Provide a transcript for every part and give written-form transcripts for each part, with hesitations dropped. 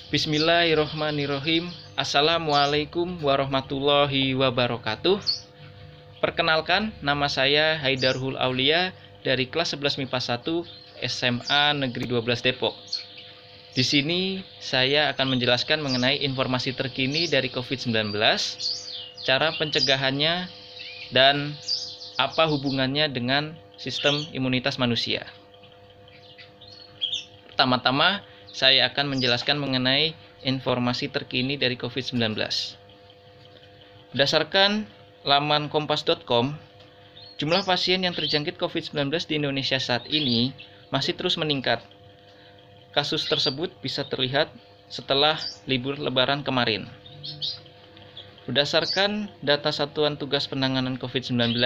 Bismillahirrohmanirrohim. Assalamualaikum warahmatullahi wabarakatuh. Perkenalkan, nama saya Haidarul Aulia dari kelas 11 MIPA 1 SMA Negeri 12 Depok. Di sini saya akan menjelaskan mengenai informasi terkini dari COVID-19, cara pencegahannya, dan apa hubungannya dengan sistem imunitas manusia. Pertama-tama, saya akan menjelaskan mengenai informasi terkini dari COVID-19. Berdasarkan laman kompas.com, jumlah pasien yang terjangkit COVID-19 di Indonesia saat ini masih terus meningkat. Kasus tersebut bisa terlihat setelah libur Lebaran kemarin. Berdasarkan data Satuan Tugas Penanganan COVID-19,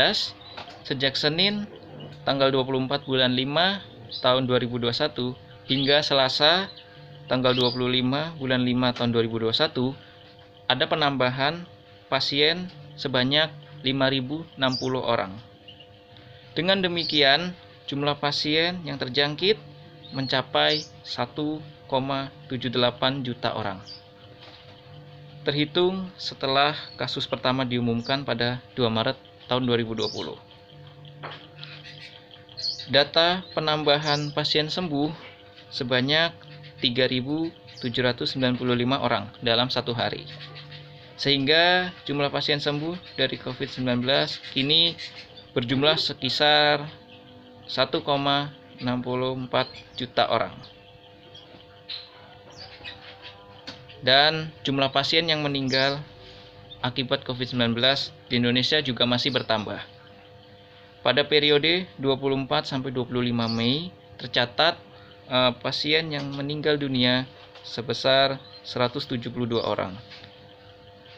sejak Senin tanggal 24 bulan 5 tahun 2021 hingga Selasa tanggal 25 bulan 5 tahun 2021 ada penambahan pasien sebanyak 5.060 orang. Dengan demikian, jumlah pasien yang terjangkit mencapai 1,78 juta orang. Terhitung setelah kasus pertama diumumkan pada 2 Maret tahun 2020. Data penambahan pasien sembuh sebanyak 3.795 orang dalam satu hari. Sehingga jumlah pasien sembuh dari COVID-19 kini berjumlah sekitar 1,64 juta orang. Dan jumlah pasien yang meninggal akibat COVID-19 di Indonesia juga masih bertambah. Pada periode 24 sampai 25 Mei tercatat pasien yang meninggal dunia sebesar 172 orang.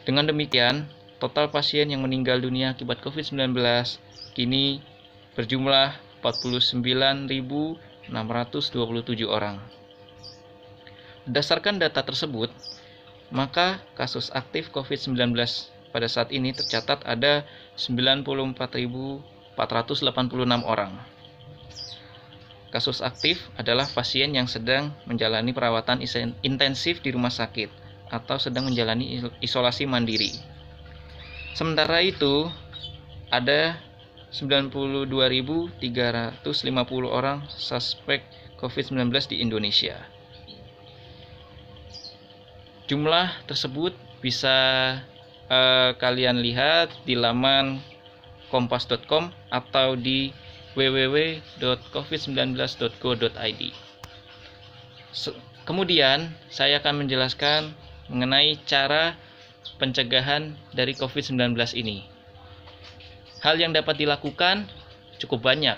Dengan demikian, total pasien yang meninggal dunia akibat COVID-19 kini berjumlah 49.627 orang. Berdasarkan data tersebut, maka kasus aktif COVID-19 pada saat ini tercatat ada 94.486 orang. Kasus aktif adalah pasien yang sedang menjalani perawatan intensif di rumah sakit atau sedang menjalani isolasi mandiri. Sementara itu, ada 92.350 orang suspek COVID-19 di Indonesia. Jumlah tersebut bisa kalian lihat di laman kompas.com atau di www.covid19.go.id. Kemudian saya akan menjelaskan mengenai cara pencegahan dari COVID-19 ini. Hal yang dapat dilakukan cukup banyak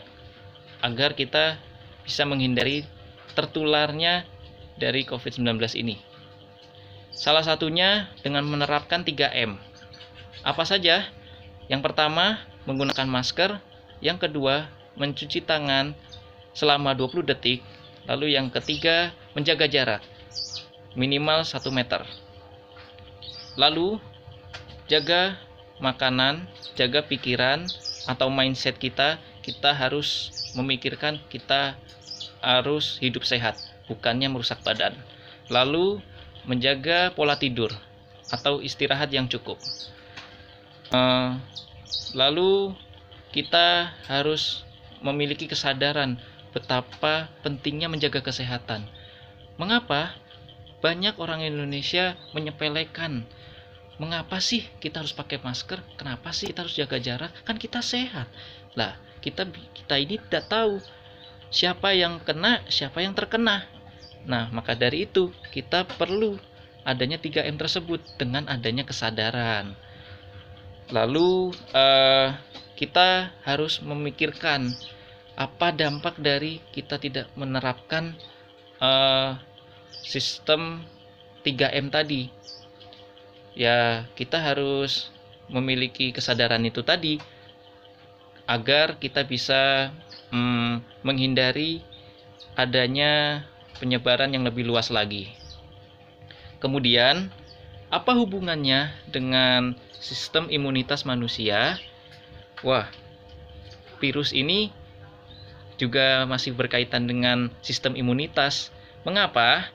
agar kita bisa menghindari tertularnya dari COVID-19 ini. Salah satunya dengan menerapkan 3M. Apa saja? Yang pertama, menggunakan masker. Yang kedua, mencuci tangan selama 20 detik. Lalu yang ketiga, menjaga jarak minimal 1 meter. Lalu jaga makanan, jaga pikiran atau mindset kita. Kita harus memikirkan kita harus hidup sehat, bukannya merusak badan. Lalu menjaga pola tidur atau istirahat yang cukup. Lalu kita harus memiliki kesadaran betapa pentingnya menjaga kesehatan. Mengapa? Banyak orang Indonesia menyepelekan. Mengapa sih kita harus pakai masker? Kenapa sih kita harus jaga jarak? Kan kita sehat. Lah, kita ini tidak tahu siapa yang kena, siapa yang terkena. Nah, maka dari itu kita perlu adanya 3M tersebut dengan adanya kesadaran. Lalu kita harus memikirkan apa dampak dari kita tidak menerapkan sistem 3M tadi. Ya, kita harus memiliki kesadaran itu tadi agar kita bisa menghindari adanya penyebaran yang lebih luas lagi. Kemudian, apa hubungannya dengan sistem imunitas manusia? Wah, virus ini juga masih berkaitan dengan sistem imunitas. Mengapa?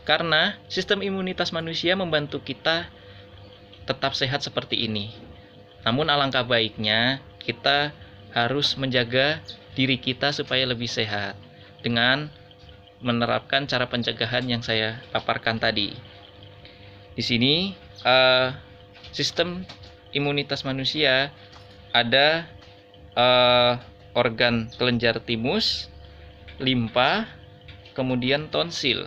Karena sistem imunitas manusia membantu kita tetap sehat seperti ini. Namun alangkah baiknya kita harus menjaga diri kita supaya lebih sehat dengan menerapkan cara pencegahan yang saya paparkan tadi. Di sini sistem imunitas manusia ada organ kelenjar timus, limpa, kemudian tonsil.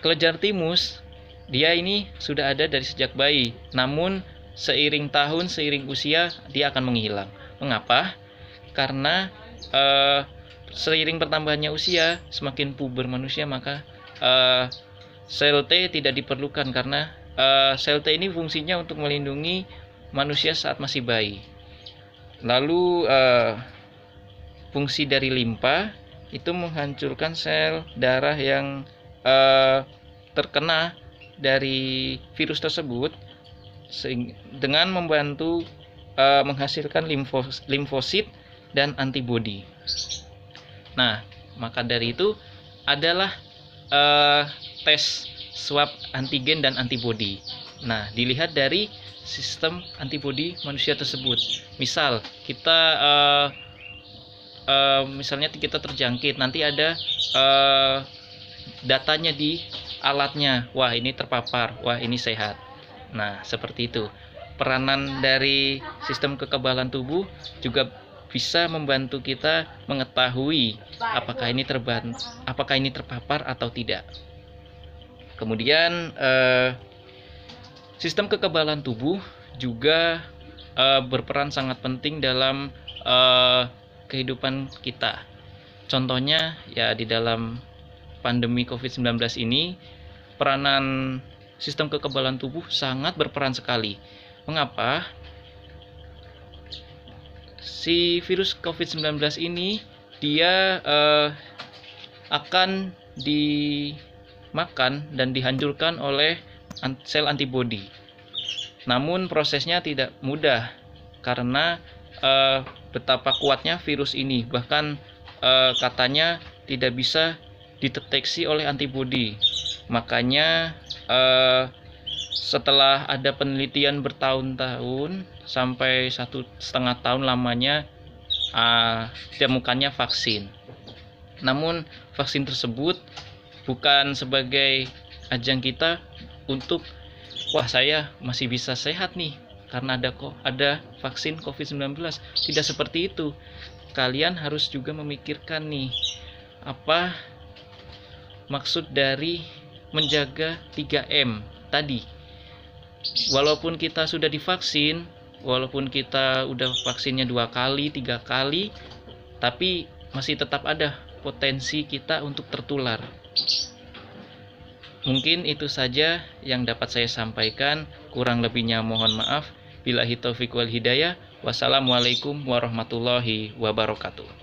Kelenjar timus dia ini sudah ada dari sejak bayi, namun seiring tahun, seiring usia dia akan menghilang. Mengapa? Karena seiring bertambahnya usia, semakin puber manusia, maka sel T tidak diperlukan karena sel T ini fungsinya untuk melindungi manusia saat masih bayi. Lalu fungsi dari limpa itu menghancurkan sel darah yang terkena dari virus tersebut dengan membantu menghasilkan limfosit dan antibodi. Nah, maka dari itu adalah tes swab antigen dan antibodi. Nah, dilihat dari sistem antibodi manusia tersebut. Misal kita misalnya kita terjangkit, nanti ada datanya di alatnya. Wah, ini terpapar, wah ini sehat. Nah, seperti itu. Peranan dari sistem kekebalan tubuh juga bisa membantu kita mengetahui apakah ini terpapar atau tidak. Kemudian sistem kekebalan tubuh juga berperan sangat penting dalam kehidupan kita. Contohnya ya di dalam pandemi COVID-19 ini, peranan sistem kekebalan tubuh sangat berperan sekali. Mengapa? Si virus COVID-19 ini dia akan dimakan dan dihancurkan oleh sel antibodi. Namun prosesnya tidak mudah karena betapa kuatnya virus ini. Bahkan katanya tidak bisa dideteksi oleh antibodi. Makanya setelah ada penelitian bertahun-tahun sampai 1,5 tahun lamanya ditemukannya vaksin. Namun vaksin tersebut bukan sebagai ajang kita untuk wah saya masih bisa sehat nih karena ada vaksin COVID-19. Tidak seperti itu. Kalian harus juga memikirkan nih apa maksud dari menjaga 3M tadi. Walaupun kita sudah divaksin, walaupun kita udah vaksinnya 2 kali, 3 kali, tapi masih tetap ada potensi kita untuk tertular. Mungkin itu saja yang dapat saya sampaikan. Kurang lebihnya mohon maaf. Billahi taufiq wal hidayah. Wassalamualaikum warahmatullahi wabarakatuh.